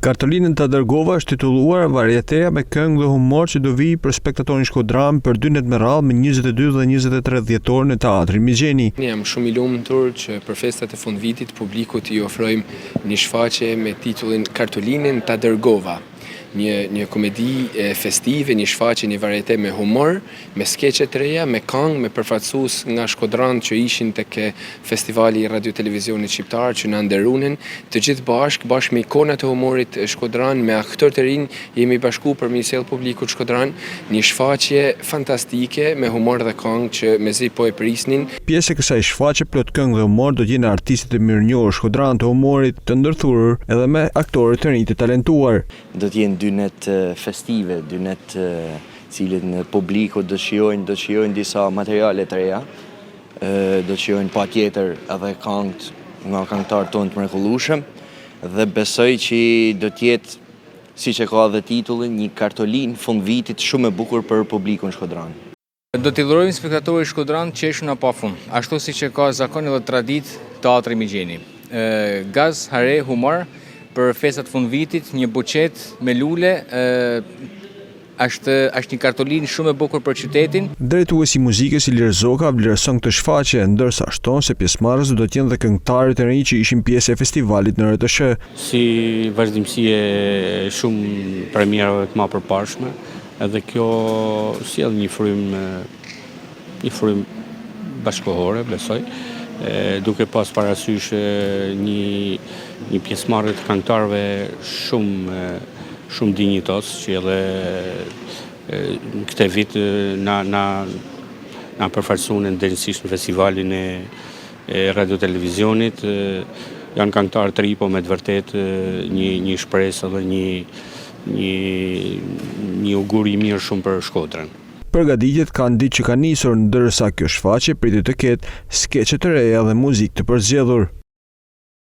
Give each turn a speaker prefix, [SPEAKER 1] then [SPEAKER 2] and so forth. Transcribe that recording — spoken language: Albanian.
[SPEAKER 1] Kartolinën ta dërgova është titulluar Varieteja me këngë dhe humor që do vijë për spektatorin shkodran për 2 net me radhë me 22 dhe 23 dhjetor në Teatrin Migjeni.
[SPEAKER 2] Ne jam shumë i lumtur që për festat e fundvitit publikut i ofrojmë një shfaqje me titullin Kartolinën ta dërgova. Një komedi festive, një shfaqje, një varieté me humor, me skeqe të reja, me këngë, me përfaqësues nga Shkodran që ishin tek festivali i radio televizionit shqiptar që na nderunin, të gjithë bashkë me ikonat e humorit Shkodran, me aktorë të rinj, jemi bashku për mi sjell publikut Shkodran, një shfaqje fantastike me humor dhe këngë që mezi po e prisnin.
[SPEAKER 1] Pjesë e kësaj shfaqje plot këngë dhe humor do gjejnë artistët e mirënjohur Shkodran të humorit të ndërthurur edhe me aktorë të rinj të talentuar.
[SPEAKER 3] Do të jenë 2 net festive, 2 net cilin publiku do shijojnë disa materiale të reja, do shijojnë patjetër edhe këngët nga këngëtarë tonë të mrekullueshëm dhe besoj që do të jetë, siç e ka edhe titullin, një kartolinë fundvitit shumë e bukur për publikun shkodran.
[SPEAKER 4] Do t'i dhurojmë spektatorit Shkodran qeshun a pafund, ashtu siç e ka zakon edhe traditë Teatri Migjeni. Gaz, hare, humor për festat fundvitit, një buqet me lule, është një kartolinë shumë e bukur për qytetin.
[SPEAKER 1] Drejtuesi i muzikës Ilir Zoka vlerëson këtë shfaqje, ndërsa shton se pjesëmarrës do të jenë dhe këngëtarët e rinj që ishin pjesë e festivalit në RTS.
[SPEAKER 5] Si vazhdimsi e shumë premierave të mëparshme, edhe kjo sjell një frym bashkëkohore, besoj. Duke pas parasysh një pjesëmarrje të këngëtarëve shumë dinjitos që edhe këtë vit na përfaqësuan ndenjësisht në festivalin e radio televizionit. Janë këngëtarë të ri, po me të vërtet një shpresë edhe një augur i mirë shumë për Shkodrën.
[SPEAKER 1] Përgatitjet kanë ditë që ka nisur, ndërsa kjo shfaqje pritet të ketë skeqe të reja dhe muzikë të përzgjedhur.